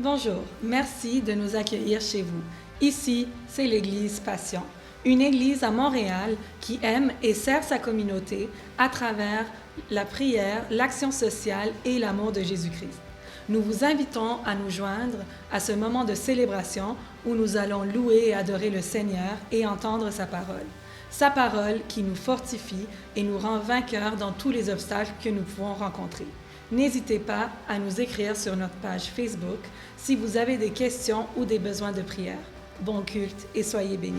Bonjour, merci de nous accueillir chez vous. Ici, c'est l'Église Passion, une église à Montréal qui aime et sert sa communauté à travers la prière, l'action sociale et l'amour de Jésus-Christ. Nous vous invitons à nous joindre à ce moment de célébration où nous allons louer et adorer le Seigneur et entendre sa parole. Sa parole qui nous fortifie et nous rend vainqueurs dans tous les obstacles que nous pouvons rencontrer. N'hésitez pas à nous écrire sur notre page Facebook si vous avez des questions ou des besoins de prière. Bon culte et soyez bénis.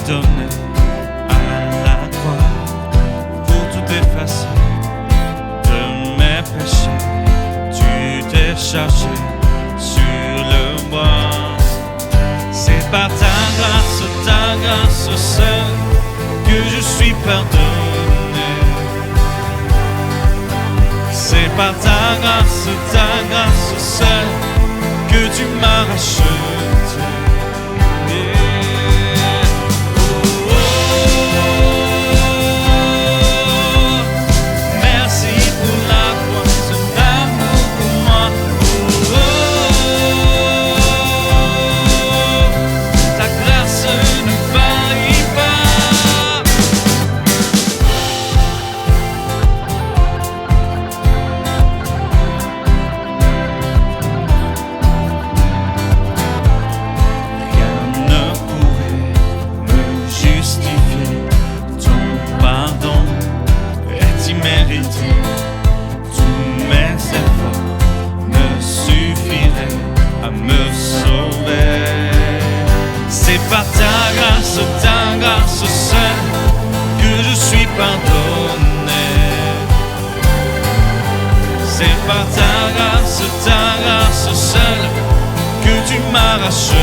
Donné à la croix pour tout effacer de mes péchés. Tu t'es chargé sur le bois. C'est par ta grâce seule que je suis pardonné. C'est par ta grâce seule que tu m'as racheté. Ta grâce seule que je suis pardonné. C'est par ta grâce seule que tu m'as racheté.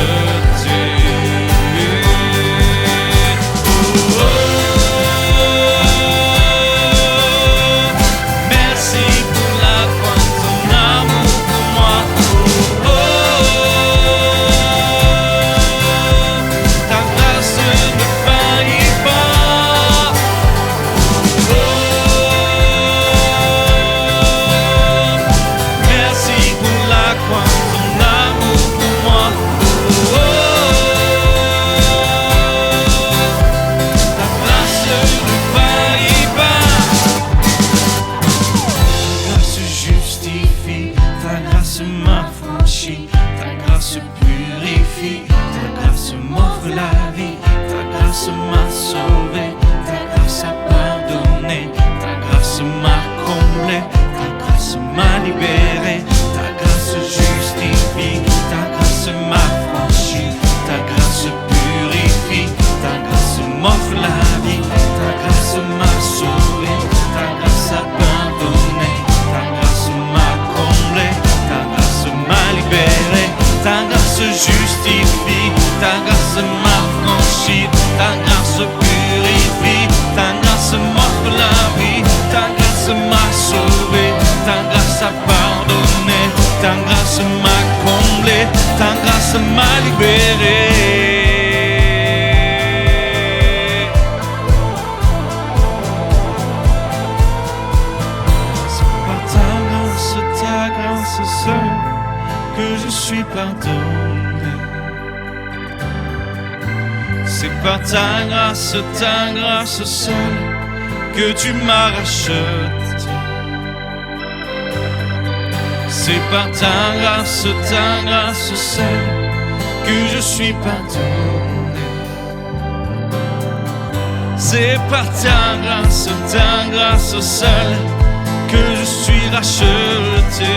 Justifie, ta grâce m'a franchi, ta grâce purifie, ta grâce m'offre la vie, ta grâce m'a sauvé, ta grâce a pardonné, ta grâce m'a comblé, ta grâce m'a libéré. C'est par ta grâce seule que je suis pardonné. C'est par ta grâce seule que tu m'as racheté. C'est par ta grâce seule que je suis pardonné. C'est par ta grâce seule que je suis racheté.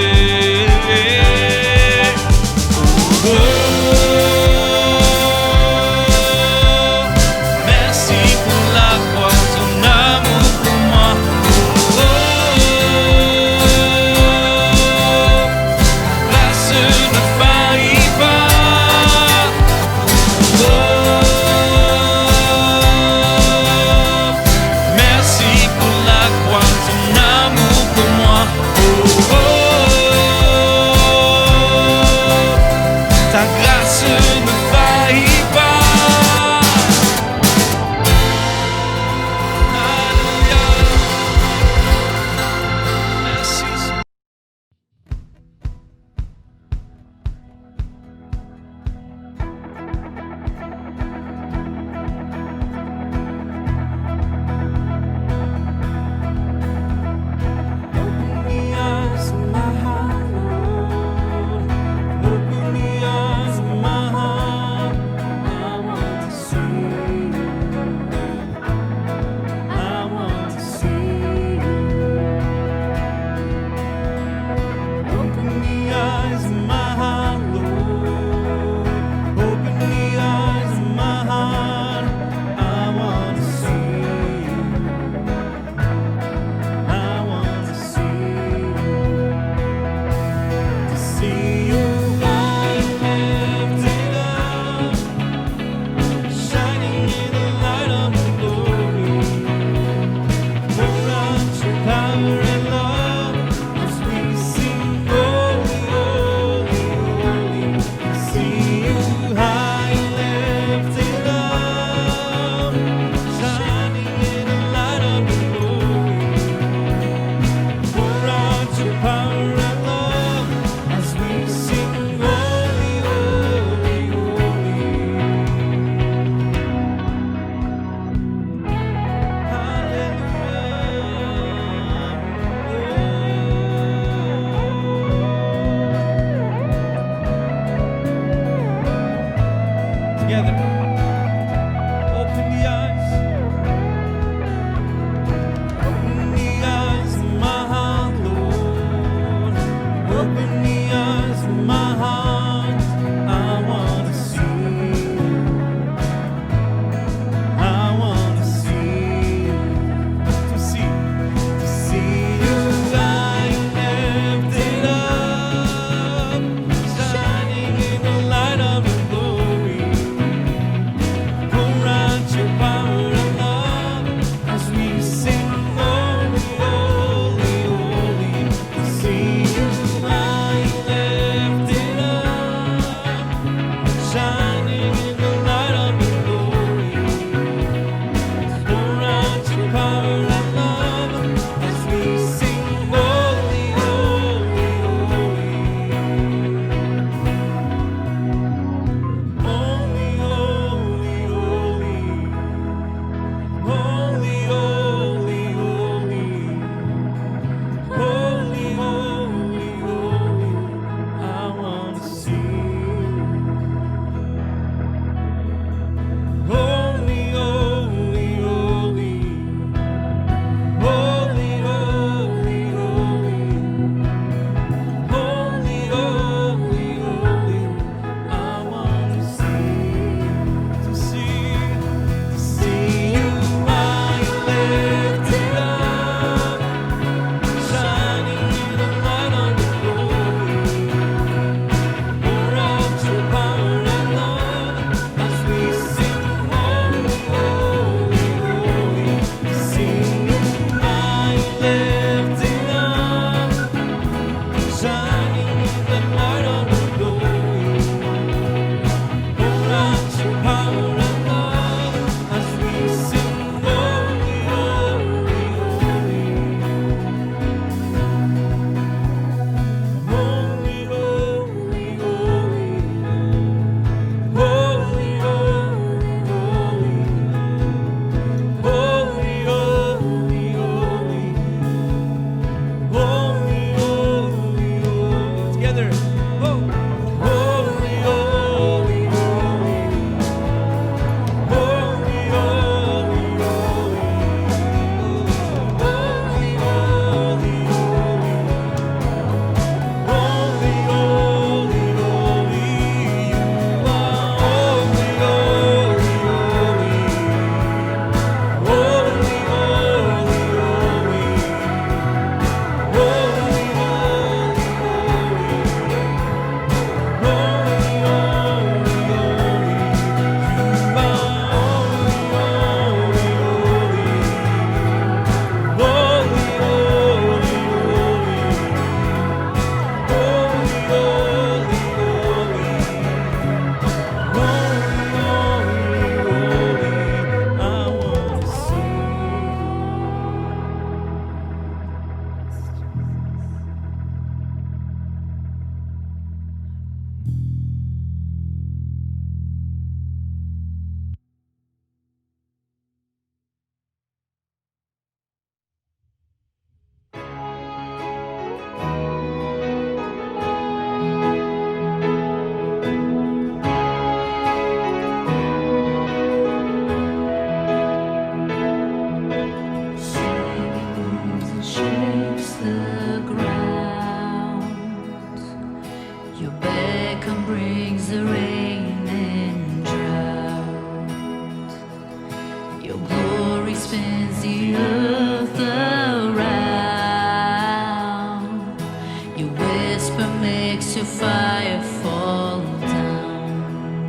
makes your fire fall down.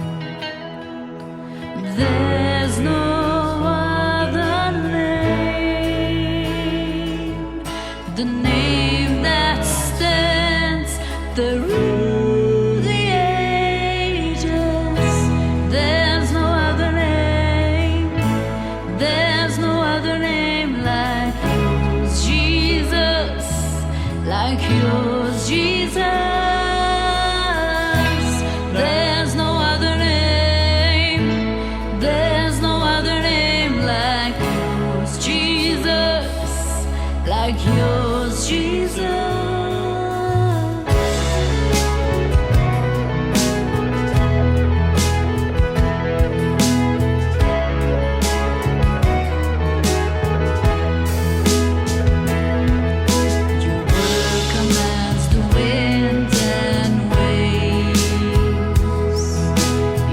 There's no other name, the name that stands through the ages. There's no other name, there's no other name like yours, Jesus, like yours, Jesus. There's no other name, there's no other name like yours, Jesus, like yours, Jesus. Your word commands the wind and waves.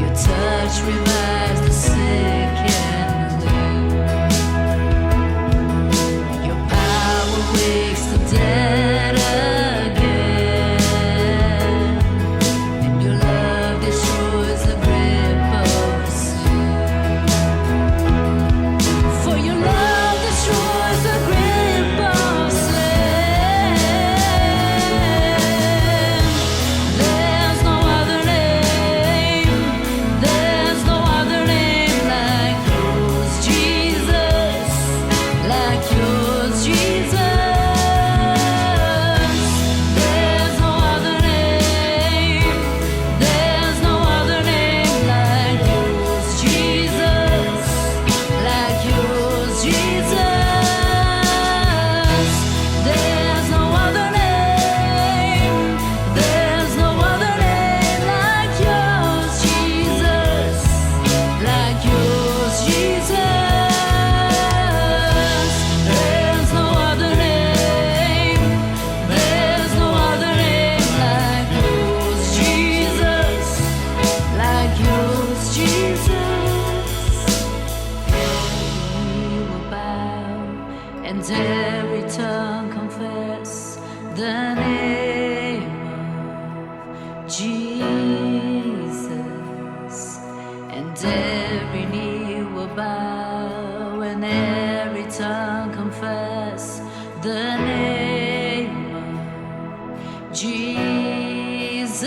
Your touch revives the sick and weak. Your power wakes the dead again, and your love destroys the grip of the sea. For your love destroys the grip of sin. There's no other name, there's no other name like yours, Jesus, like yours, Jesus. There's no other name, there's no other name like yours, Jesus, like yours, Jesus. There's no other name, there's no other name like yours, Jesus, like yours, Jesus. There's no other name, there's no other name like yours, Jesus, like yours, Jesus. We will bow and every tongue confess the name of Jesus, and every knee will bow and every tongue confess the name of Jesus,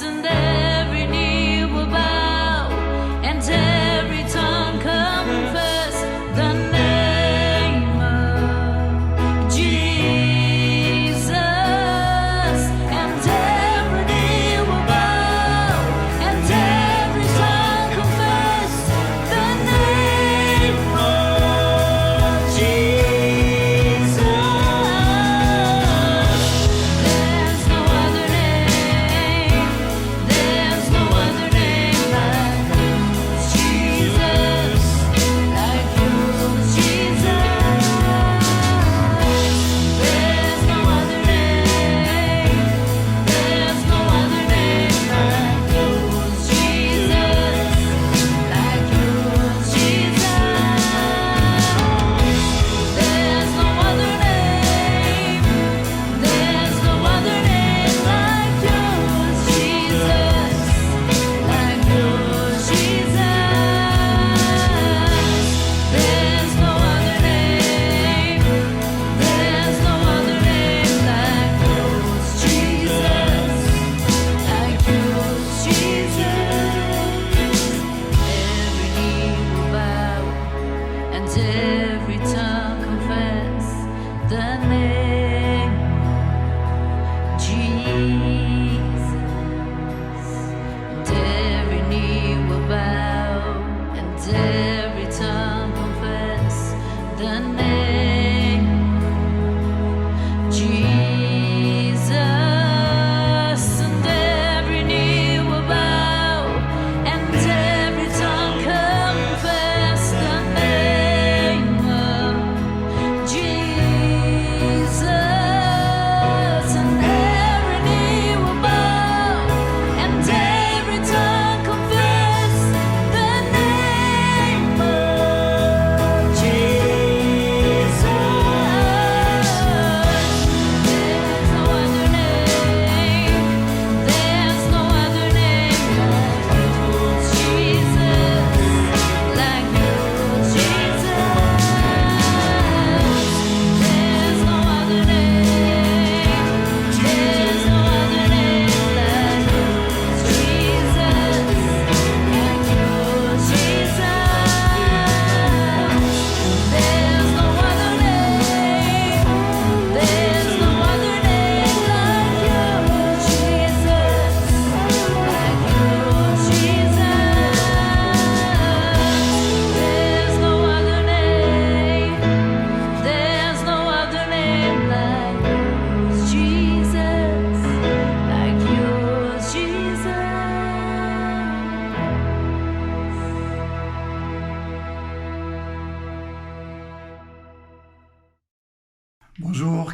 and every knee will bow and every tongue confess the name of Jesus, and every knee will bow and every tongue confess the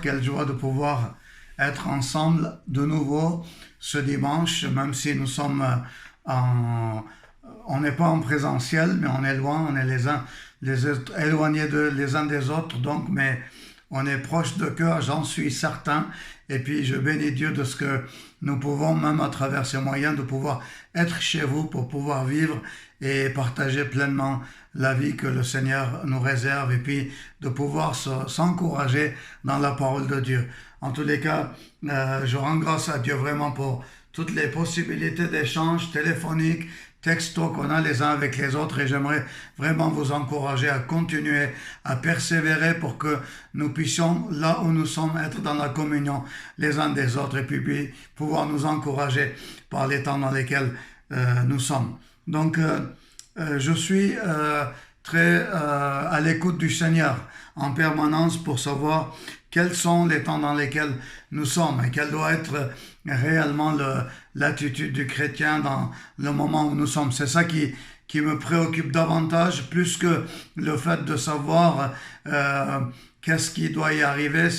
quelle joie de pouvoir être ensemble de nouveau ce dimanche, même si nous sommes on n'est pas en présentiel, mais on est loin, on est éloignés les uns des autres, donc, mais on est proche de cœur, j'en suis certain. Et puis je bénis Dieu de ce que nous pouvons, même à travers ces moyens, de pouvoir être chez vous pour pouvoir vivre et partager pleinement la vie que le Seigneur nous réserve, et puis de pouvoir s'encourager dans la parole de Dieu. En tous les cas, je rends grâce à Dieu vraiment pour toutes les possibilités d'échanges téléphoniques, textos qu'on a les uns avec les autres, et j'aimerais vraiment vous encourager à continuer, à persévérer pour que nous puissions, là où nous sommes, être dans la communion les uns des autres, et puis pouvoir nous encourager par les temps dans lesquels nous sommes. Donc, je suis très à l'écoute du Seigneur en permanence pour savoir quels sont les temps dans lesquels nous sommes et quelle doit être réellement l'attitude du chrétien dans le moment où nous sommes. C'est ça qui me préoccupe davantage, plus que le fait de savoir qu'est-ce qui doit y arriver,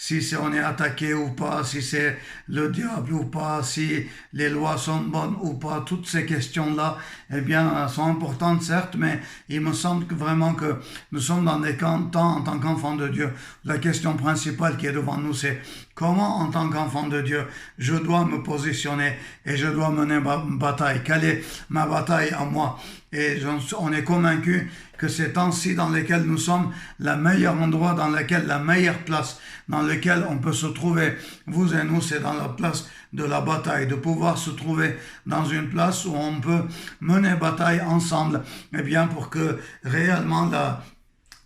si on est attaqué ou pas, si c'est le diable ou pas, si les lois sont bonnes ou pas. Toutes ces questions-là, eh bien, sont importantes, certes, mais il me semble vraiment que nous sommes dans des temps en tant qu'enfants de Dieu. La question principale qui est devant nous, c'est comment, en tant qu'enfant de Dieu, je dois me positionner et je dois mener ma bataille. Quelle est ma bataille à moi? Et on est convaincu que ces temps-ci dans lesquels nous sommes, le meilleur endroit, la meilleure place dans laquelle on peut se trouver, vous et nous, c'est dans la place de la bataille, de pouvoir se trouver dans une place où on peut mener bataille ensemble, eh bien, pour que réellement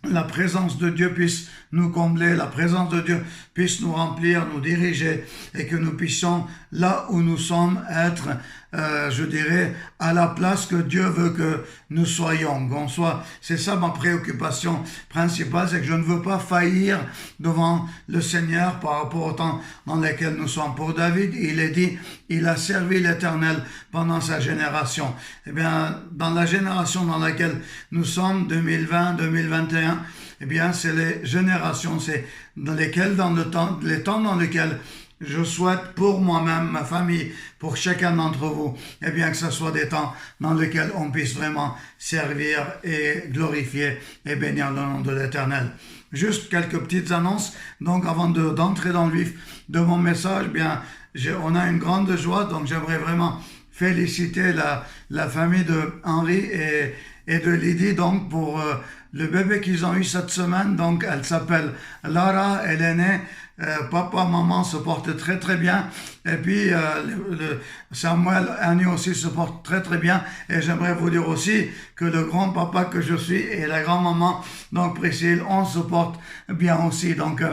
la présence de Dieu puisse nous combler, la présence de Dieu puisse nous remplir, nous diriger, et que nous puissions, là où nous sommes, être, je dirais, à la place que Dieu veut que nous soyons, c'est ça ma préoccupation principale, c'est que je ne veux pas faillir devant le Seigneur par rapport au temps dans lequel nous sommes. Pour David, il est dit, il a servi l'Éternel pendant sa génération. Eh bien, dans la génération dans laquelle nous sommes, 2020, 2021, eh bien, c'est les générations, c'est les temps dans lesquels je souhaite pour moi-même, ma famille, pour chacun d'entre vous, eh bien, que ce soit des temps dans lesquels on puisse vraiment servir et glorifier et bénir le nom de l'Éternel. Juste quelques petites annonces. Donc, avant d'entrer dans le vif de mon message, bien, on a une grande joie, donc j'aimerais vraiment féliciter la famille de Henri et de Lydie, donc, pour le bébé qu'ils ont eu cette semaine. Donc, elle s'appelle Lara, elle est née. Papa, maman se portent très très bien, et puis Samuel, Annie aussi se portent très très bien, et j'aimerais vous dire aussi que le grand-papa que je suis et la grand-maman, donc Priscille, on se porte bien aussi. Donc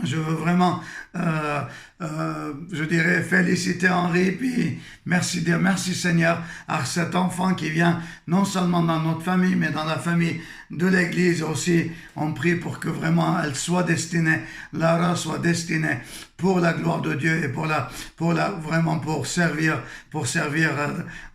je veux vraiment, je dirais, féliciter Henri, puis merci Seigneur à cet enfant qui vient non seulement dans notre famille, mais dans la famille de l'Église aussi. On prie pour que vraiment elle soit destinée, Lara soit destinée pour la gloire de Dieu et vraiment pour servir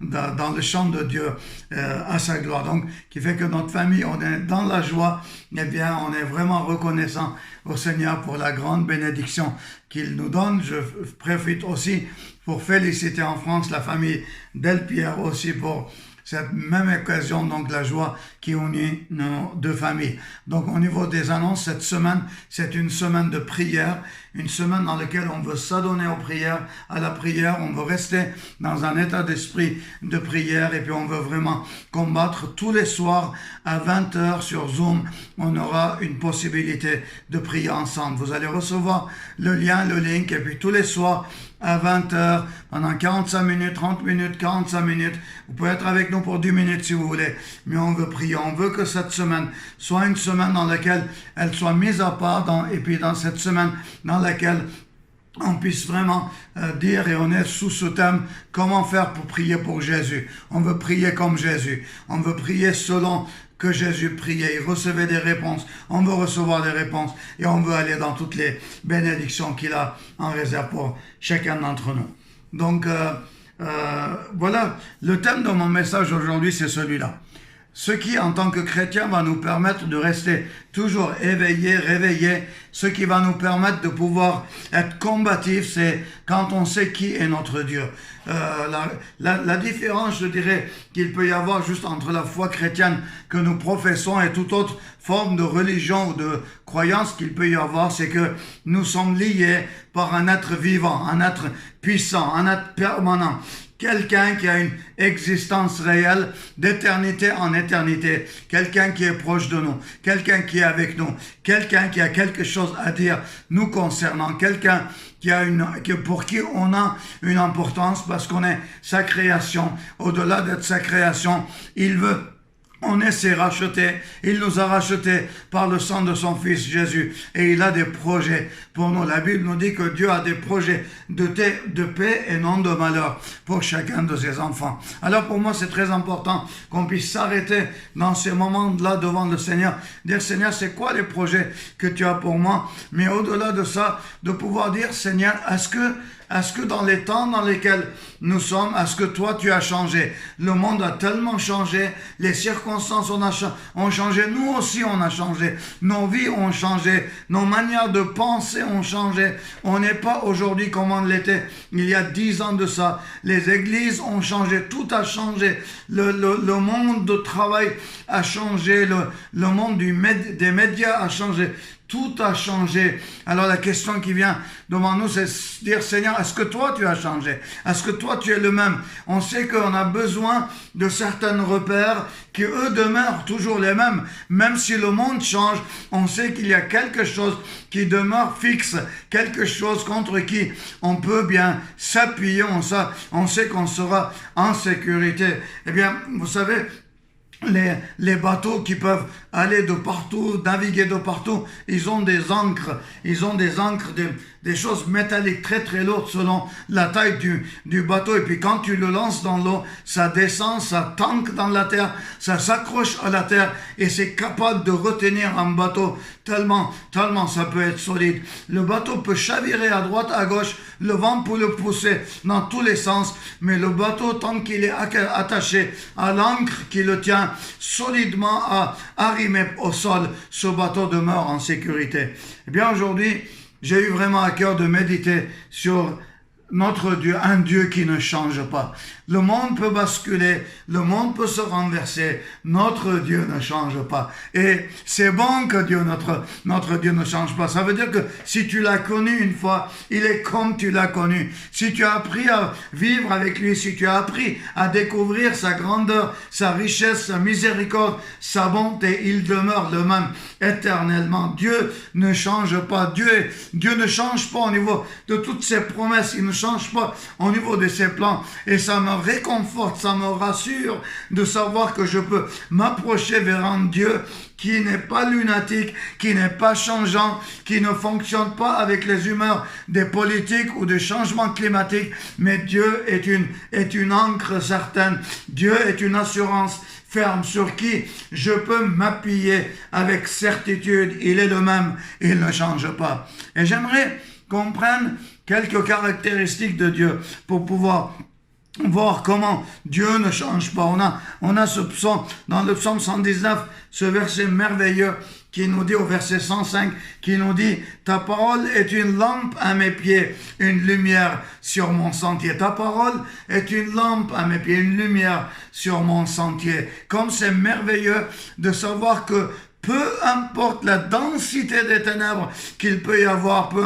dans le champ de Dieu à sa gloire. Donc, qui fait que notre famille, on est dans la joie, eh bien, on est vraiment reconnaissant au Seigneur pour la grande bénédiction qu'il nous donne. Je profite aussi pour féliciter en France la famille Delpierre aussi pour cette même occasion, donc la joie qui unit nos deux familles. Donc au niveau des annonces, cette semaine, c'est une semaine de prière, une semaine dans laquelle on veut s'adonner aux prières, à la prière, on veut rester dans un état d'esprit de prière, et puis on veut vraiment combattre tous les soirs à 20h sur Zoom. On aura une possibilité de prier ensemble. Vous allez recevoir le lien, le link, et puis tous les soirs à 20h, pendant 45 minutes, 30 minutes, 45 minutes. Vous pouvez être avec nous pour 10 minutes si vous voulez, mais on veut prier. On veut que cette semaine soit une semaine dans laquelle elle soit mise à part, et puis dans cette semaine dans laquelle on puisse vraiment dire, et on est sous ce thème, comment faire pour prier pour Jésus. On veut prier comme Jésus. On veut prier selon que Jésus priait, il recevait des réponses, on veut recevoir des réponses, et on veut aller dans toutes les bénédictions qu'il a en réserve pour chacun d'entre nous. Donc, voilà, le thème de mon message aujourd'hui, c'est celui-là. ce qui, en tant que chrétien, va nous permettre de rester toujours éveillés, réveillés. Ce qui va nous permettre de pouvoir être combatifs, c'est quand on sait qui est notre Dieu. La différence, je dirais, qu'il peut y avoir juste entre la foi chrétienne que nous professons et toute autre forme de religion ou de croyance qu'il peut y avoir, c'est que nous sommes liés par un être vivant, un être puissant, un être permanent. Quelqu'un qui a une existence réelle d'éternité en éternité. Quelqu'un qui est proche de nous. Quelqu'un qui est avec nous. Quelqu'un qui a quelque chose à dire nous concernant. Quelqu'un pour qui on a une importance parce qu'on est sa création. Au-delà d'être sa création, on est ses rachetés. Il nous a rachetés par le sang de son Fils Jésus. Et il a des projets pour nous. La Bible nous dit que Dieu a des projets de paix et non de malheur pour chacun de ses enfants. Alors pour moi, c'est très important qu'on puisse s'arrêter dans ces moments-là devant le Seigneur. Dire, Seigneur, c'est quoi les projets que tu as pour moi? Mais au-delà de ça, de pouvoir dire, Seigneur, est-ce que dans les temps dans lesquels nous sommes, est-ce que toi tu as changé? Le monde a tellement changé, les circonstances ont changé, nous aussi on a changé, nos vies ont changé, nos manières de penser ont changé. On n'est pas aujourd'hui comme on l'était il y a 10 ans de ça. Les églises ont changé, tout a changé. Le monde du travail a changé, le monde des médias a changé. Tout a changé. Alors la question qui vient devant nous, c'est de dire, Seigneur, est-ce que toi tu as changé? Est-ce que toi tu es le même? On sait qu'on a besoin de certains repères qui eux demeurent toujours les mêmes. Même si le monde change, on sait qu'il y a quelque chose qui demeure fixe, quelque chose contre qui on peut bien s'appuyer. On sait qu'on sera en sécurité. Eh bien, vous savez, les bateaux qui peuvent aller de partout, naviguer de partout, ils ont des ancres, des choses métalliques très très lourdes selon la taille du bateau. Et puis quand tu le lances dans l'eau, ça descend, ça tanque dans la terre, ça s'accroche à la terre et c'est capable de retenir un bateau tellement ça peut être solide. Le bateau peut chavirer à droite, à gauche, le vent peut le pousser dans tous les sens, mais le bateau, tant qu'il est attaché à l'ancre qui le tient solidement arrimé au sol, ce bateau demeure en sécurité. Eh bien aujourd'hui, j'ai eu vraiment à cœur de méditer sur notre Dieu, un Dieu qui ne change pas. Le monde peut basculer, le monde peut se renverser, notre Dieu ne change pas. Et c'est bon que notre Dieu ne change pas. Ça veut dire que si tu l'as connu une fois, il est comme tu l'as connu. Si tu as appris à vivre avec lui, si tu as appris à découvrir sa grandeur, sa richesse, sa miséricorde, sa bonté, il demeure le même éternellement. Dieu ne change pas. Dieu ne change pas au niveau de toutes ses promesses. Il ne change pas au niveau de ses plans. Et ça me réconforte, ça me rassure de savoir que je peux m'approcher vers un Dieu qui n'est pas lunatique, qui n'est pas changeant, qui ne fonctionne pas avec les humeurs des politiques ou des changements climatiques, mais Dieu est une ancre certaine. Dieu est une assurance ferme sur qui je peux m'appuyer avec certitude. Il est le même, il ne change pas. Et j'aimerais qu'on prenne quelques caractéristiques de Dieu pour pouvoir voir comment Dieu ne change pas. On a ce psaume, dans le psaume 119, ce verset merveilleux qui nous dit au verset 105, qui nous dit « Ta parole est une lampe à mes pieds, une lumière sur mon sentier. » Ta parole est une lampe à mes pieds, une lumière sur mon sentier. Comme c'est merveilleux de savoir que peu importe la densité des ténèbres qu'il peut y avoir, peu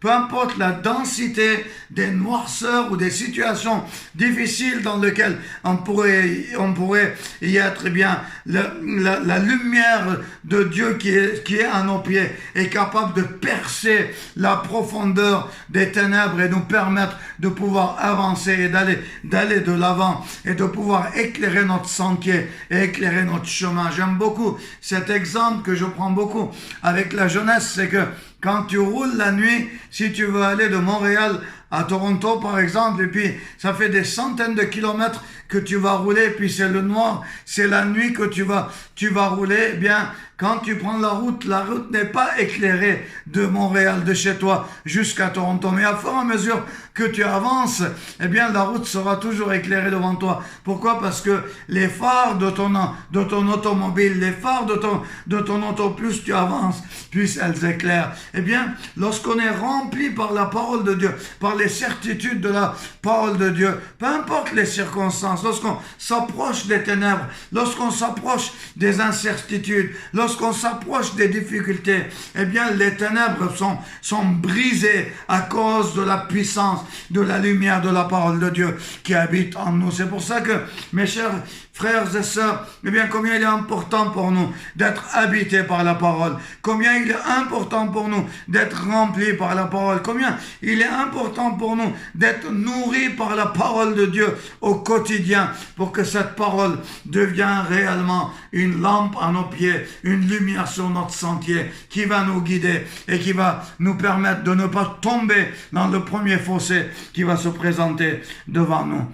importe la densité des noirceurs ou des situations difficiles dans lesquelles on pourrait y être, eh bien, la lumière de Dieu qui est à nos pieds est capable de percer la profondeur des ténèbres et nous permettre de pouvoir avancer et d'aller de l'avant et de pouvoir éclairer notre sentier et éclairer notre chemin. J'aime beaucoup cet exemple que je prends beaucoup avec la jeunesse, c'est que quand tu roules la nuit, si tu veux aller de Montréal à Toronto par exemple, et puis ça fait des centaines de kilomètres que tu vas rouler, puis c'est le noir, c'est la nuit que tu vas rouler, eh bien Quand tu prends la route n'est pas éclairée de Montréal, de chez toi, jusqu'à Toronto. Mais à fur et à mesure que tu avances, eh bien, la route sera toujours éclairée devant toi. Pourquoi? Parce que les phares de ton automobile, les phares de ton auto, plus tu avances, plus elles éclairent. Eh bien, lorsqu'on est rempli par la parole de Dieu, par les certitudes de la parole de Dieu, peu importe les circonstances, lorsqu'on s'approche des ténèbres, lorsqu'on s'approche des incertitudes, lorsqu'on s'approche des difficultés, eh bien, les ténèbres sont brisées à cause de la puissance, de la lumière de la parole de Dieu qui habite en nous. C'est pour ça que, mes chers frères et sœurs, eh bien, combien il est important pour nous d'être habités par la parole, combien il est important pour nous d'être remplis par la parole, combien il est important pour nous d'être nourris par la parole de Dieu au quotidien, pour que cette parole devienne réellement une lampe à nos pieds, une lumière sur notre sentier, qui va nous guider et qui va nous permettre de ne pas tomber dans le premier fossé qui va se présenter devant nous.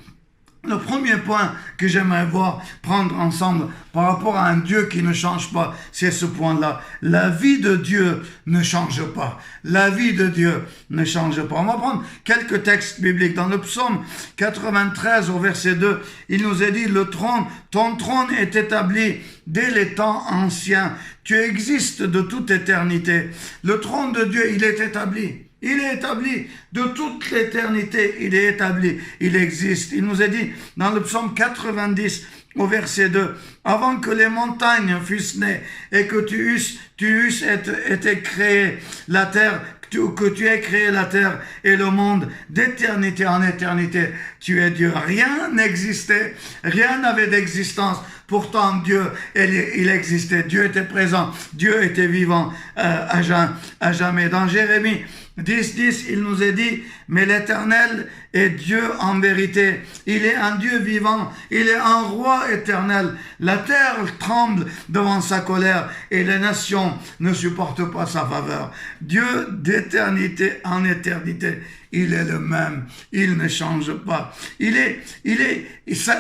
Le premier point que j'aimerais prendre ensemble par rapport à un Dieu qui ne change pas, c'est ce point-là. La vie de Dieu ne change pas. La vie de Dieu ne change pas. On va prendre quelques textes bibliques. Dans le psaume 93 au verset 2, il nous est dit, ton trône est établi dès les temps anciens. Tu existes de toute éternité. Le trône de Dieu, il est établi. Il est établi de toute l'éternité, il est établi, il existe. Il nous est dit dans le psaume 90 au verset 2, avant que les montagnes fussent nées et que tu eusses été créé la terre, que tu aies créé la terre et le monde d'éternité en éternité, tu es Dieu. Rien n'existait, rien n'avait d'existence. Pourtant, Dieu, il existait. Dieu était présent. Dieu était vivant à jamais. Dans Jérémie 10, il nous est dit, mais l'Éternel est Dieu en vérité. Il est un Dieu vivant. Il est un roi éternel. La terre tremble devant sa colère et les nations ne supportent pas sa faveur. Dieu d'éternité en éternité, il est le même. Il ne change pas.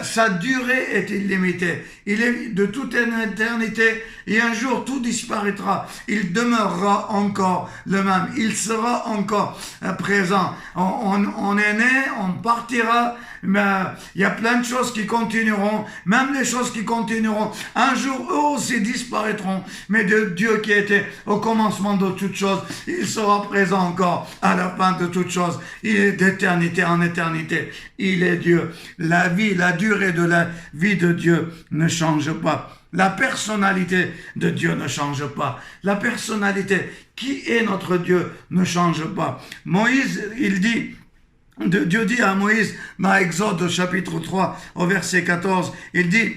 Sa durée est illimitée. Il est de toute une éternité et un jour tout disparaîtra. Il demeurera encore le même. Il sera encore présent. On est né, on partira, mais il y a plein de choses qui continueront, même les choses qui continueront. Un jour, eux aussi disparaîtront, mais de Dieu qui était au commencement de toutes choses, il sera présent encore à la fin de toutes choses. Il est d'éternité en éternité. Il est Dieu. La durée de la vie de Dieu ne change pas. La personnalité de Dieu ne change pas. La personnalité qui est notre Dieu ne change pas. Moïse, Dieu dit à Moïse dans Exode chapitre 3 au verset 14, il dit,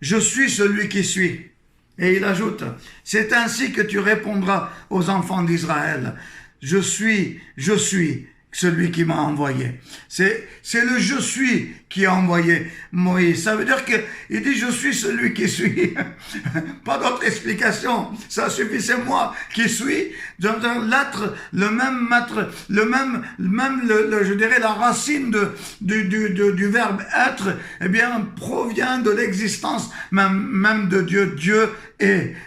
je suis celui qui suis. Et il ajoute, c'est ainsi que tu répondras aux enfants d'Israël. Je suis celui qui m'a envoyé. C'est le je suis qui a envoyé Moïse. Ça veut dire qu'il dit je suis celui qui suis. Pas d'autre explication. Ça suffit, c'est moi qui suis. L'être, le même maître, je dirais la racine du verbe être, eh bien, provient de l'existence même de Dieu.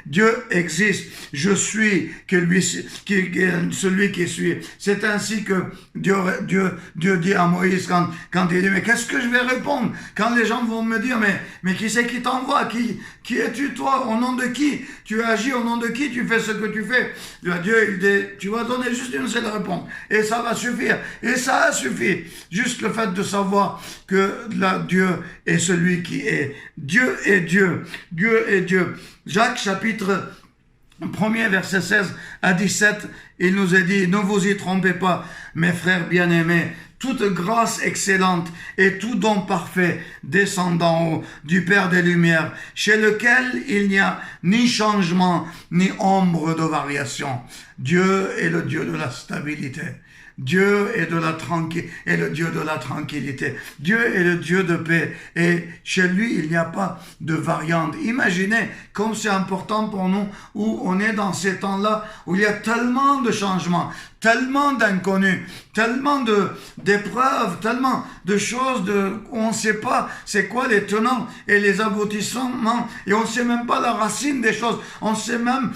Dieu existe. Je suis celui qui suis. C'est ainsi que Dieu dit à Moïse quand il dit, mais qu'est-ce que je vais répondre quand les gens vont me dire, mais qui c'est qui t'envoie? Qui es-tu toi? Au nom de qui tu agis? Au nom de qui tu fais ce que tu fais? Dieu, il dit, tu vas donner juste une seule réponse. Et ça va suffire. Et ça a suffi. Juste le fait de savoir que là, Dieu est celui qui est. Dieu est Dieu. Dieu est Dieu. Jacques chapitre 1er verset 16 à 17, il nous est dit, ne vous y trompez pas, mes frères bien-aimés, toute grâce excellente et tout don parfait descend d'en haut du Père des Lumières, chez lequel il n'y a ni changement, ni ombre de variation. Dieu est le Dieu de la stabilité. Dieu est le Dieu de la tranquillité. Dieu est le Dieu de paix. Et chez lui, il n'y a pas de variante. Imaginez comme c'est important pour nous, où on est dans ces temps-là, où il y a tellement de changements, tellement d'inconnus, tellement d'épreuves, tellement de choses où on ne sait pas c'est quoi les tenants et les aboutissements, et on ne sait même pas la racine des choses, on ne sait même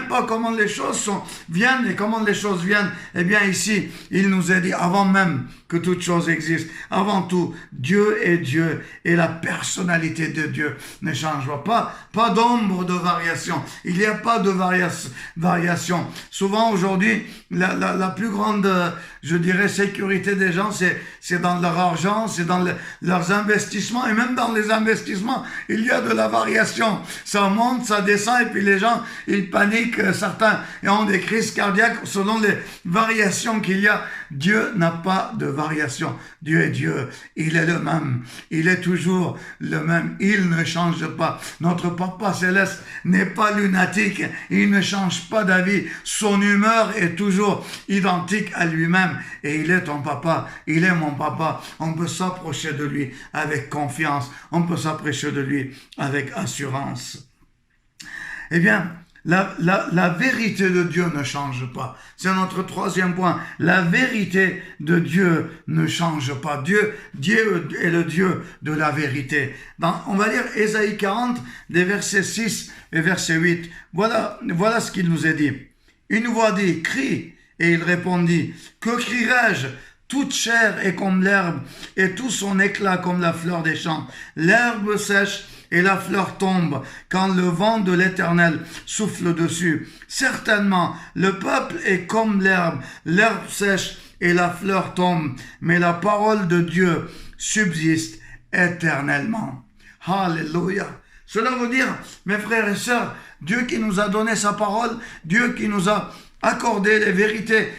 pas comment les choses viennent et comment les choses viennent. Eh bien ici, il nous est dit, avant même que toute chose existe, avant tout, Dieu est Dieu, et la personnalité de Dieu ne change pas d'ombre de variation, il n'y a pas de variation. Souvent aujourd'hui, la plus grande, je dirais, sécurité des gens, c'est dans leur argent, c'est dans leurs investissements, et même dans les investissements, il y a de la variation. Ça monte, ça descend, et puis les gens, ils paniquent, certains ont des crises cardiaques selon les variations qu'il y a. Dieu n'a pas de variation. Dieu est Dieu. Il est le même. Il est toujours le même. Il ne change pas. Notre Papa Céleste n'est pas lunatique. Il ne change pas d'avis. Son humeur est toujours identique à lui-même. Et il est ton papa. Il est mon papa. On peut s'approcher de lui avec confiance. On peut s'approcher de lui avec assurance. Eh bien, la vérité de Dieu ne change pas. C'est notre troisième point. La vérité de Dieu ne change pas. Dieu est le Dieu de la vérité. On va lire Ésaïe 40, des versets 6 et verset 8. Voilà ce qu'il nous est dit. Une voix dit, crie, et il répondit, que crierai-je? Toute chair est comme l'herbe, et tout son éclat comme la fleur des champs. L'herbe sèche et la fleur tombe quand le vent de l'Éternel souffle dessus. Certainement, le peuple est comme l'herbe sèche et la fleur tombe, mais la parole de Dieu subsiste éternellement. Alléluia. Cela veut dire, mes frères et sœurs, Dieu qui nous a donné sa parole, Dieu qui nous a accordé les vérités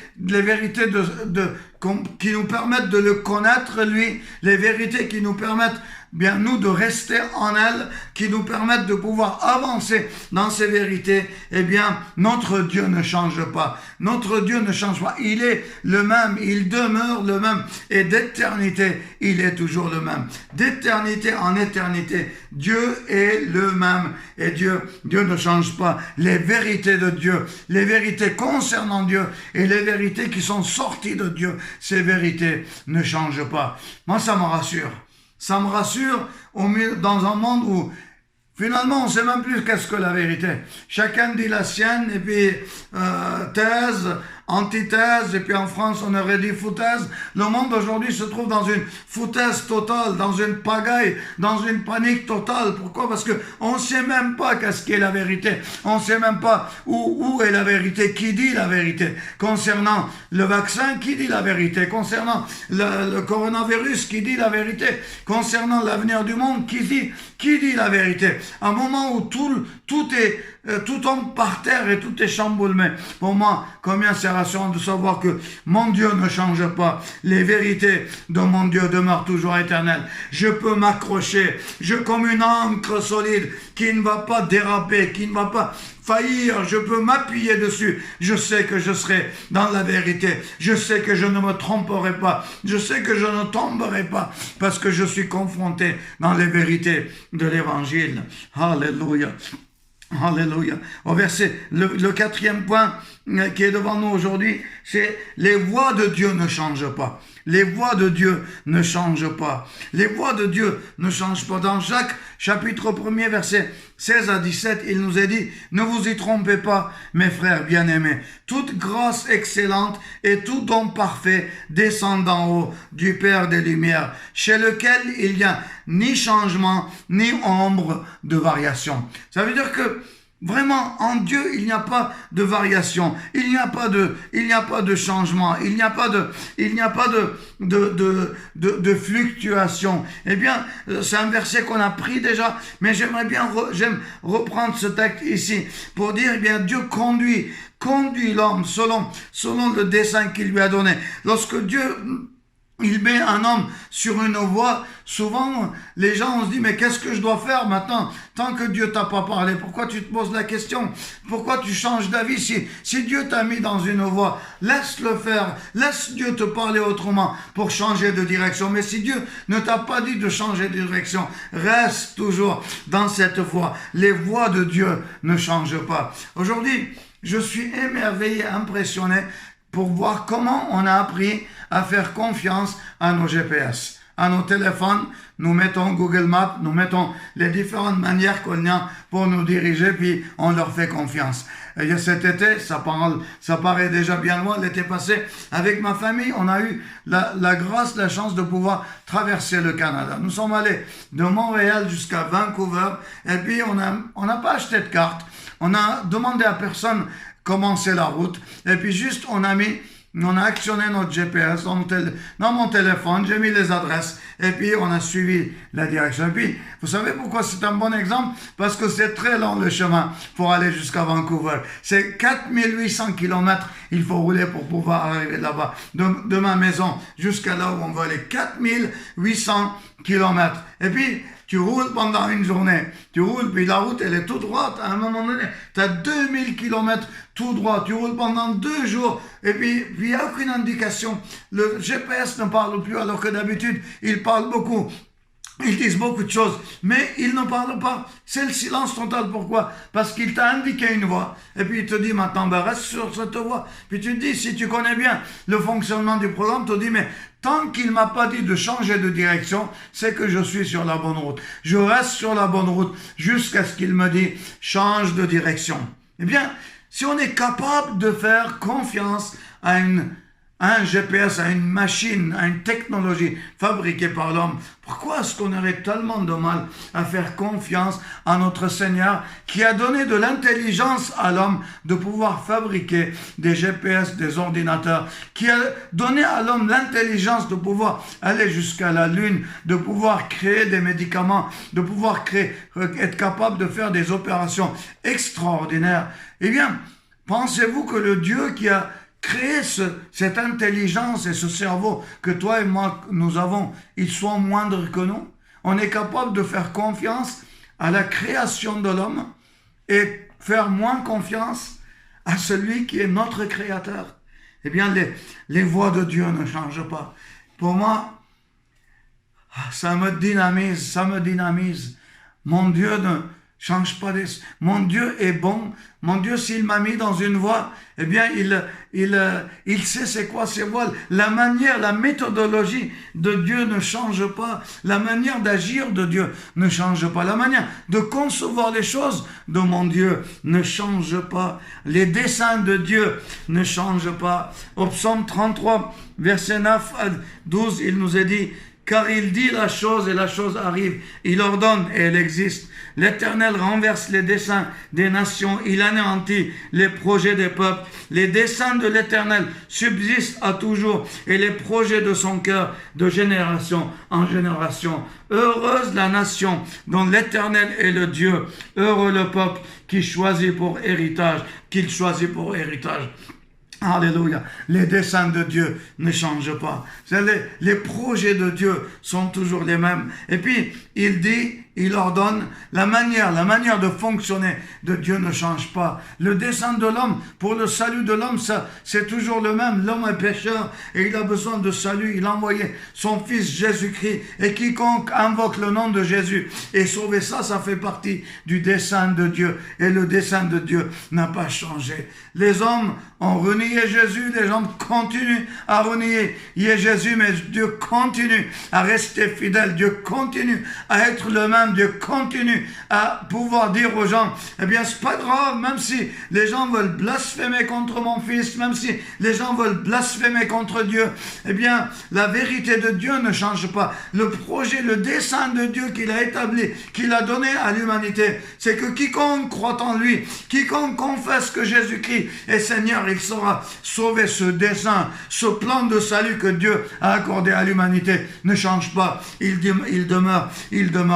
qui nous permettent de le connaître, lui, les vérités qui nous permettent bien nous de rester en elle, qui nous permettent de pouvoir avancer dans ces vérités. Eh bien, notre Dieu ne change pas. Notre Dieu ne change pas. Il est le même, il demeure le même. Et d'éternité, il est toujours le même. D'éternité en éternité, Dieu est le même. Et Dieu ne change pas. Les vérités de Dieu, les vérités concernant Dieu et les vérités qui sont sorties de Dieu, ces vérités ne changent pas. Moi, ça me rassure. Ça me rassure dans un monde où finalement on ne sait même plus qu'est-ce que la vérité. Chacun dit la sienne et puis thèse, antithèse, et puis en France on aurait dit foutaise. Le monde aujourd'hui se trouve dans une foutaise totale, dans une pagaille, dans une panique totale. Pourquoi? Parce que on ne sait même pas qu'est-ce qu'est la vérité. On ne sait même pas où est la vérité, qui dit la vérité. Concernant le vaccin, qui dit la vérité? Concernant le coronavirus, qui dit la vérité? Concernant l'avenir du monde, qui dit la vérité? À un moment où tout tombe par terre et tout est chamboulé. Pour moi, combien c'est rassurant de savoir que mon Dieu ne change pas. Les vérités de mon Dieu demeurent toujours éternelles. Je peux m'accrocher, comme une ancre solide qui ne va pas déraper, qui ne va pas faillir. Je peux m'appuyer dessus. Je sais que je serai dans la vérité. Je sais que je ne me tromperai pas. Je sais que je ne tomberai pas parce que je suis confronté dans les vérités de l'Évangile. Alléluia. Alléluia. Au verset, le quatrième point qui est devant nous aujourd'hui, c'est les voies de Dieu ne changent pas. Les voies de Dieu ne changent pas. Les voies de Dieu ne changent pas. Dans Jacques, chapitre 1er, verset 16 à 17, il nous est dit, ne vous y trompez pas, mes frères bien-aimés. Toute grâce excellente et tout don parfait descend d'en haut du Père des Lumières, chez lequel il n'y a ni changement, ni ombre de variation. Ça veut dire que vraiment, en Dieu, il n'y a pas de variation, il n'y a pas de changement, il n'y a pas de fluctuation. Eh bien, c'est un verset qu'on a pris déjà, mais j'aime reprendre ce texte ici pour dire, eh bien, Dieu conduit l'homme selon le dessein qu'il lui a donné. Lorsque Dieu il met un homme sur une voie, souvent les gens on se dit mais qu'est-ce que je dois faire maintenant tant que Dieu t'a pas parlé? Pourquoi tu te poses la question? Pourquoi tu changes d'avis? Si Dieu t'a mis dans une voie, laisse-le faire, laisse Dieu te parler autrement pour changer de direction. Mais si Dieu ne t'a pas dit de changer de direction, reste toujours dans cette voie. Les voies de Dieu ne changent pas. Aujourd'hui, je suis émerveillé, impressionné pour voir comment on a appris à faire confiance à nos GPS. À nos téléphones, nous mettons Google Maps, nous mettons les différentes manières qu'on a pour nous diriger, puis on leur fait confiance. Et cet été, ça paraît déjà bien loin, l'été passé, avec ma famille, on a eu la grâce, la chance de pouvoir traverser le Canada. Nous sommes allés de Montréal jusqu'à Vancouver, et puis on n'a pas acheté de carte, on a demandé à personne comment c'est la route, et puis juste on a actionné notre GPS dans mon téléphone, j'ai mis les adresses et puis on a suivi la direction. Et puis, vous savez pourquoi c'est un bon exemple? Parce que c'est très long le chemin pour aller jusqu'à Vancouver. C'est 4800 km, il faut rouler pour pouvoir arriver là-bas. De ma maison jusqu'à là où on va aller, 4800 km. Et puis, tu roules pendant une journée, tu roules, puis la route, elle est tout droite. À un moment donné, tu as 2000 km tout droit, tu roules pendant 2 jours, et puis il n'y a aucune indication. Le GPS ne parle plus, alors que d'habitude, il parle beaucoup. Ils disent beaucoup de choses, mais ils ne parlent pas. C'est le silence total. Pourquoi? Parce qu'il t'a indiqué une voie. Et puis il te dit maintenant, reste sur cette voie. Puis tu te dis, si tu connais bien le fonctionnement du programme, tu te dis, mais tant qu'il ne m'a pas dit de changer de direction, c'est que je suis sur la bonne route. Je reste sur la bonne route jusqu'à ce qu'il me dise, change de direction. Eh bien, si on est capable de faire confiance à un GPS, à une machine, à une technologie fabriquée par l'homme, pourquoi est-ce qu'on aurait tellement de mal à faire confiance à notre Seigneur qui a donné de l'intelligence à l'homme de pouvoir fabriquer des GPS, des ordinateurs, qui a donné à l'homme l'intelligence de pouvoir aller jusqu'à la Lune, de pouvoir créer des médicaments, de pouvoir être capable de faire des opérations extraordinaires? Eh bien, pensez-vous que le Dieu qui a créé cette intelligence et ce cerveau que toi et moi nous avons, ils sont moindres que nous? On est capable de faire confiance à la création de l'homme et faire moins confiance à celui qui est notre créateur. Eh bien, les voies de Dieu ne changent pas. Pour moi, ça me dynamise. Mon Dieu ne change pas. Mon Dieu est bon. Mon Dieu, s'il m'a mis dans une voie, eh bien, il sait c'est quoi ces voies. La méthodologie de Dieu ne change pas. La manière d'agir de Dieu ne change pas. La manière de concevoir les choses de mon Dieu ne change pas. Les desseins de Dieu ne changent pas. Au psaume 33, verset 9 à 12, il nous est dit, car il dit la chose et la chose arrive. Il ordonne et elle existe. L'Éternel renverse les desseins des nations. Il anéantit les projets des peuples. Les desseins de l'Éternel subsistent à toujours et les projets de son cœur de génération en génération. Heureuse la nation dont l'Éternel est le Dieu. Heureux le peuple qu'il choisit pour héritage. Alléluia. Les desseins de Dieu ne changent pas. Les projets de Dieu sont toujours les mêmes. Et puis, il dit, il ordonne, la manière de fonctionner de Dieu ne change pas. Le dessein de l'homme, pour le salut de l'homme, ça, c'est toujours le même. L'homme est pécheur et il a besoin de salut. Il a envoyé son fils Jésus-Christ et quiconque invoque le nom de Jésus est sauvé. Ça fait partie du dessein de Dieu. Et le dessein de Dieu n'a pas changé. Les hommes ont renié Jésus, les hommes continuent à renier Jésus, mais Dieu continue à rester fidèle. Dieu continue à être le même. Dieu continue à pouvoir dire aux gens, eh bien c'est pas grave, même si les gens veulent blasphémer contre mon fils, même si les gens veulent blasphémer contre Dieu, eh bien la vérité de Dieu ne change pas. Le projet, le dessein de Dieu qu'il a établi, qu'il a donné à l'humanité, c'est que quiconque croit en lui, quiconque confesse que Jésus-Christ est Seigneur, il sera sauvé. Ce dessein, ce plan de salut que Dieu a accordé à l'humanité ne change pas. Il demeure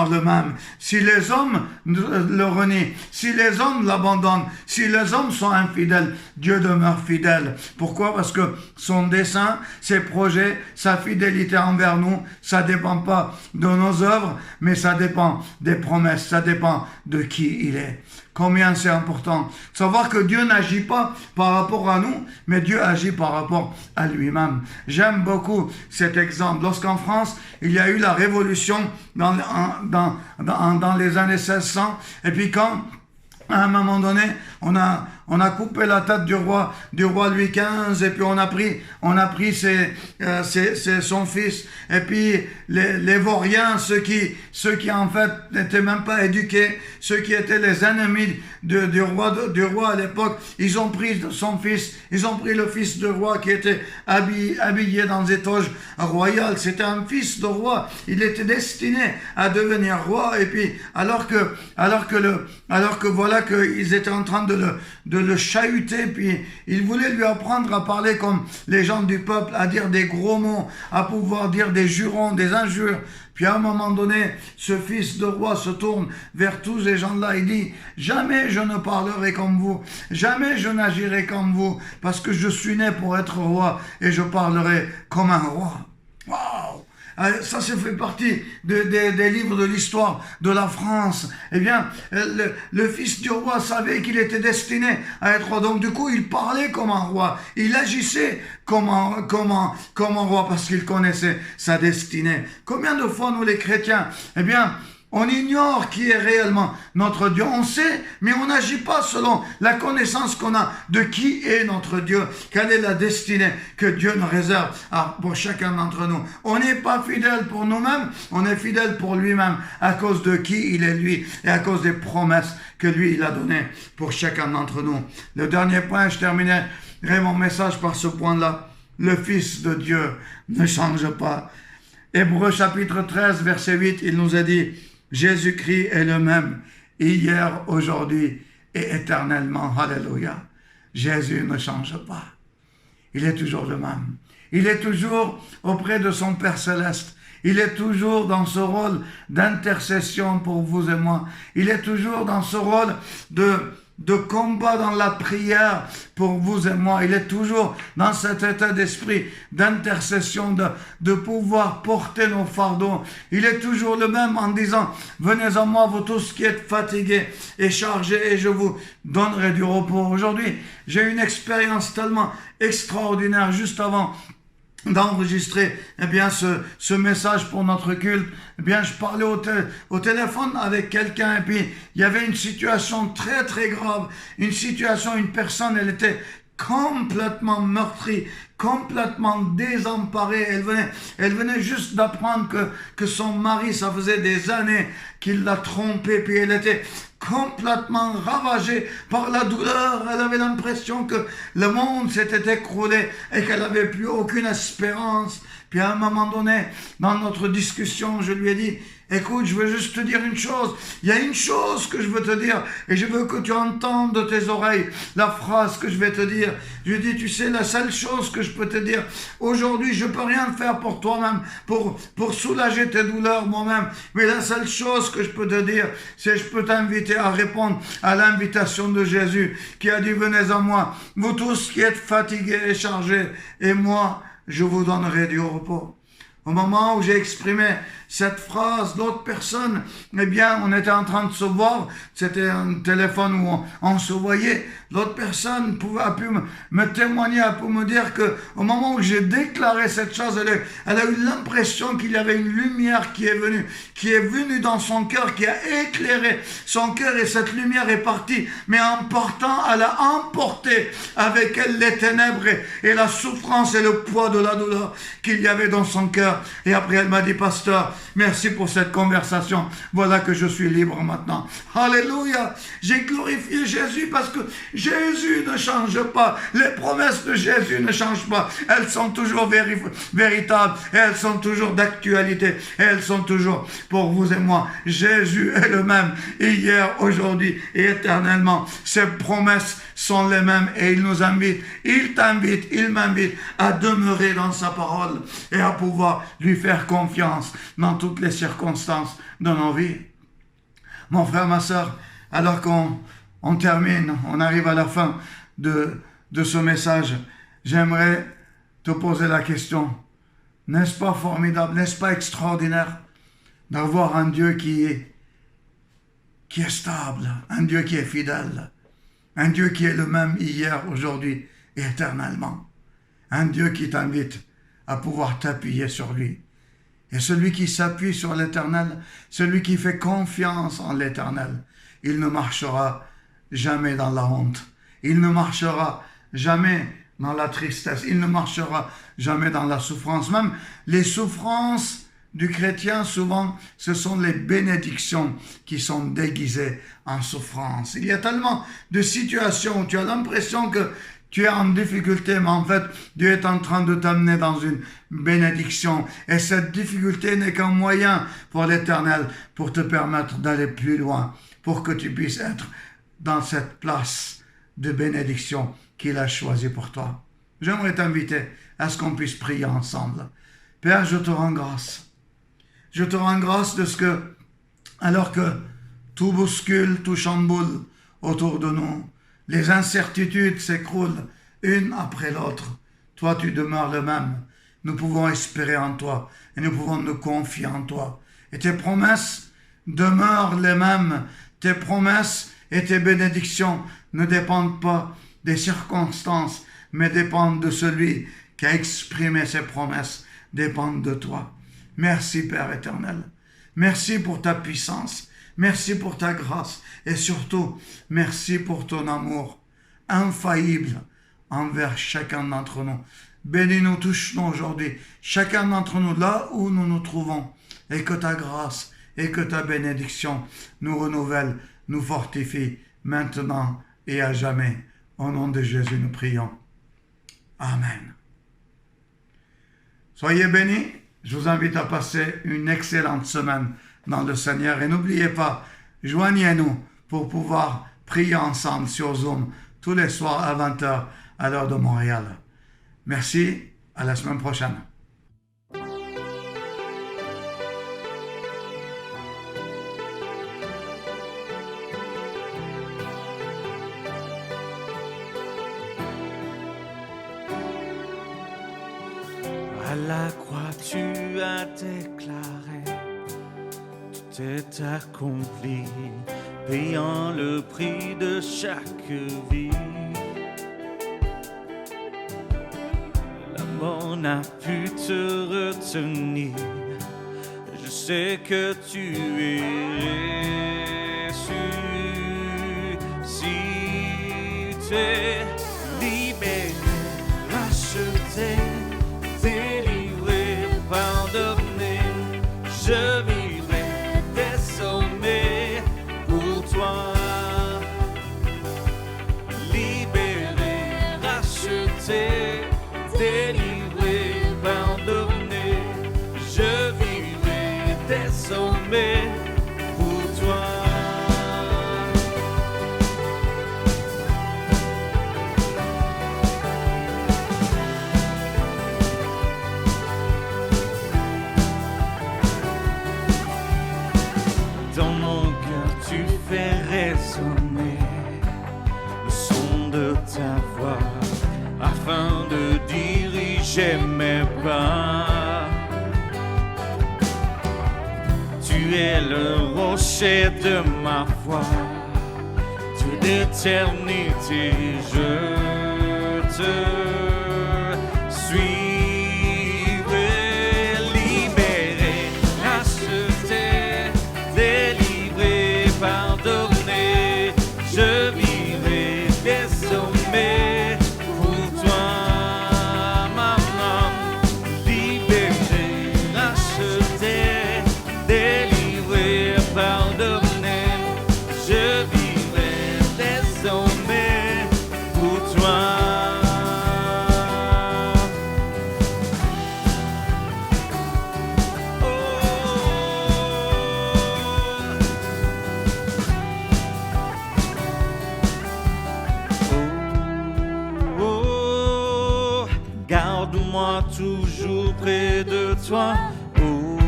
le même. Si les hommes le renient, si les hommes l'abandonnent, si les hommes sont infidèles, Dieu demeure fidèle. Pourquoi? Parce que son dessein, ses projets, sa fidélité envers nous, ça ne dépend pas de nos œuvres, mais ça dépend des promesses, ça dépend de qui il est. Combien c'est important de savoir que Dieu n'agit pas par rapport à nous, mais Dieu agit par rapport à lui-même. J'aime beaucoup cet exemple. Lorsqu'en France, il y a eu la révolution dans les années 1600, et puis quand, à un moment donné, on On a coupé la tête du roi Louis XV, et puis on a pris son fils. Et puis les vauriens, ceux qui en fait n'étaient même pas éduqués, ceux qui étaient les ennemis du roi à l'époque, ils ont pris son fils, ils ont pris le fils du roi qui était habillé dans des toges royales. C'était un fils de roi, il était destiné à devenir roi. Et puis alors que voilà qu'ils étaient en train de le chahuter, puis ils voulaient lui apprendre à parler comme les gens du peuple, à dire des gros mots, à pouvoir dire des jurons, des injures. Puis à un moment donné, ce fils de roi se tourne vers tous ces gens-là et dit « Jamais je ne parlerai comme vous, jamais je n'agirai comme vous, parce que je suis né pour être roi et je parlerai comme un roi. » Waouh! Ça fait partie des livres de l'histoire de la France. Eh bien, le fils du roi savait qu'il était destiné à être roi. Donc du coup, il parlait comme un roi. Il agissait comme un roi parce qu'il connaissait sa destinée. Combien de fois nous les chrétiens, eh bien, on ignore qui est réellement notre Dieu. On sait, mais on n'agit pas selon la connaissance qu'on a de qui est notre Dieu. Quelle est la destinée que Dieu nous réserve pour chacun d'entre nous. On n'est pas fidèle pour nous-mêmes, on est fidèle pour lui-même à cause de qui il est lui et à cause des promesses que lui il a données pour chacun d'entre nous. Le dernier point, je terminerai mon message par ce point-là. Le Fils de Dieu ne change pas. Hébreux chapitre 13, verset 8, il nous a dit « Jésus-Christ est le même, hier, aujourd'hui et éternellement. » Alléluia. Jésus ne change pas. Il est toujours le même. Il est toujours auprès de son Père Céleste. Il est toujours dans ce rôle d'intercession pour vous et moi. Il est toujours dans ce rôle de combat dans la prière pour vous et moi. Il est toujours dans cet état d'esprit d'intercession, de pouvoir porter nos fardeaux. Il est toujours le même en disant « Venez à moi, vous tous qui êtes fatigués et chargés, et je vous donnerai du repos. » Aujourd'hui, j'ai une expérience tellement extraordinaire juste avant d'enregistrer ce message pour notre culte. Je parlais au téléphone avec quelqu'un, et puis il y avait une situation très très grave, une personne, elle était complètement meurtrie, complètement désemparée. Elle venait juste d'apprendre que son mari, ça faisait des années qu'il l'a trompée, puis elle était complètement ravagée par la douleur. Elle avait l'impression que le monde s'était écroulé et qu'elle n'avait plus aucune espérance. Puis à un moment donné, dans notre discussion, je lui ai dit « Écoute, je veux juste te dire une chose. Il y a une chose que je veux te dire et je veux que tu entendes de tes oreilles la phrase que je vais te dire. » Je lui ai dit « Tu sais, la seule chose que je peux te dire, aujourd'hui, je ne peux rien faire pour toi-même, pour soulager tes douleurs moi-même. Mais la seule chose que je peux te dire, c'est je peux t'inviter à répondre à l'invitation de Jésus qui a dit « Venez à moi, vous tous qui êtes fatigués et chargés, et moi, je vous donnerai du repos. » Au moment où j'ai exprimé cette phrase, l'autre personne, on était en train de se voir. C'était un téléphone où on se voyait. L'autre personne a pu me témoigner, a pu me dire que au moment où j'ai déclaré cette chose, elle a eu l'impression qu'il y avait une lumière qui est venue dans son cœur, qui a éclairé son cœur, et cette lumière est partie. Mais en partant, elle a emporté avec elle les ténèbres et la souffrance et le poids de la douleur qu'il y avait dans son cœur. Et après, elle m'a dit « Pasteur, merci pour cette conversation. Voilà que je suis libre maintenant. » Alléluia. J'ai glorifié Jésus parce que Jésus ne change pas. Les promesses de Jésus ne changent pas. Elles sont toujours véritables. Et elles sont toujours d'actualité. Et elles sont toujours pour vous et moi. Jésus est le même hier, aujourd'hui et éternellement. Ses promesses sont les mêmes et il nous invite. Il t'invite, il m'invite à demeurer dans sa parole et à pouvoir lui faire confiance dans toutes les circonstances de nos vies. Mon frère, ma sœur, alors qu'on termine, on arrive à la fin de ce message, j'aimerais te poser la question. N'est-ce pas formidable, n'est-ce pas extraordinaire d'avoir un Dieu qui est stable, un Dieu qui est fidèle, un Dieu qui est le même hier, aujourd'hui et éternellement, un Dieu qui t'invite à pouvoir t'appuyer sur lui. Et celui qui s'appuie sur l'Éternel, celui qui fait confiance en l'Éternel, il ne marchera jamais dans la honte. Il ne marchera jamais dans la tristesse. Il ne marchera jamais dans la souffrance. Même les souffrances du chrétien, souvent, ce sont les bénédictions qui sont déguisées en souffrance. Il y a tellement de situations où tu as l'impression que tu es en difficulté, mais en fait, Dieu est en train de t'amener dans une bénédiction. Et cette difficulté n'est qu'un moyen pour l'Éternel, pour te permettre d'aller plus loin, pour que tu puisses être dans cette place de bénédiction qu'il a choisie pour toi. J'aimerais t'inviter à ce qu'on puisse prier ensemble. Père, je te rends grâce. Je te rends grâce de ce que, alors que tout bouscule, tout chamboule autour de nous, les incertitudes s'écroulent une après l'autre, toi tu demeures le même. Nous pouvons espérer en toi et nous pouvons nous confier en toi. Et tes promesses demeurent les mêmes. Tes promesses et tes bénédictions ne dépendent pas des circonstances, mais dépendent de celui qui a exprimé ses promesses, dépendent de toi. Merci Père éternel. Merci pour ta puissance. Merci pour ta grâce. Et surtout, merci pour ton amour infaillible envers chacun d'entre nous. Bénis-nous, touche-nous aujourd'hui, chacun d'entre nous, là où nous nous trouvons. Et que ta grâce et que ta bénédiction nous renouvelle, nous fortifie, maintenant et à jamais. Au nom de Jésus, nous prions. Amen. Soyez bénis. Je vous invite à passer une excellente semaine dans le Seigneur. Et n'oubliez pas, joignez-nous pour pouvoir prier ensemble sur Zoom tous les soirs à 20h à l'heure de Montréal. Merci, à la semaine prochaine. À la croix, tu as déclaré, tout est accompli, payant le prix de chaque vie. La mort n'a pu te retenir, je sais que tu es ressuscité, libéré, racheté. Délivré, pardonné, je vivrai désormais pour toi. Libéré, racheté, délivré, pardonné, je vivrai désormais pour toi. Dans mon cœur, tu fais résonner le son de ta voix afin de diriger mes pas. Tu es le rocher de ma foi, toute l'éternité, je te suis. Pardonné, je vivrai désormais pour toi, maman. Libéré, racheté, délivré, pardonné, je vivrai désormais pour toi. Garde-moi toujours près de toi. Oh,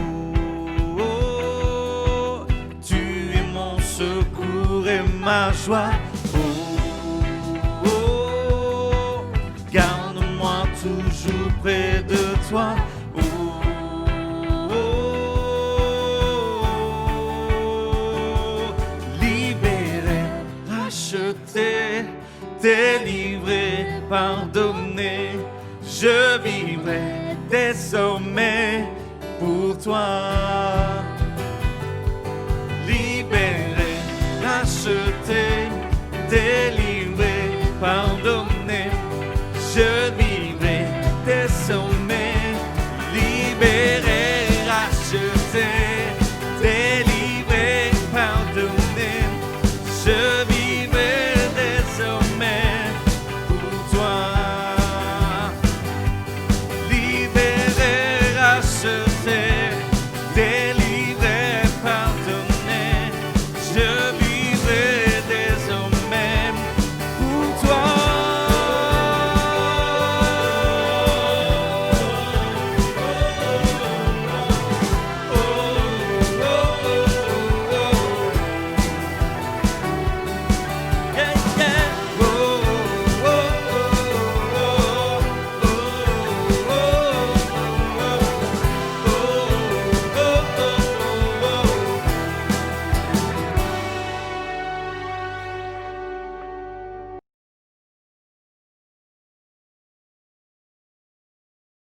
oh, tu es mon secours et ma joie. Oh, oh, garde-moi toujours près de toi. Oh, oh, libéré, racheté, délivré, pardonné. Je vivrai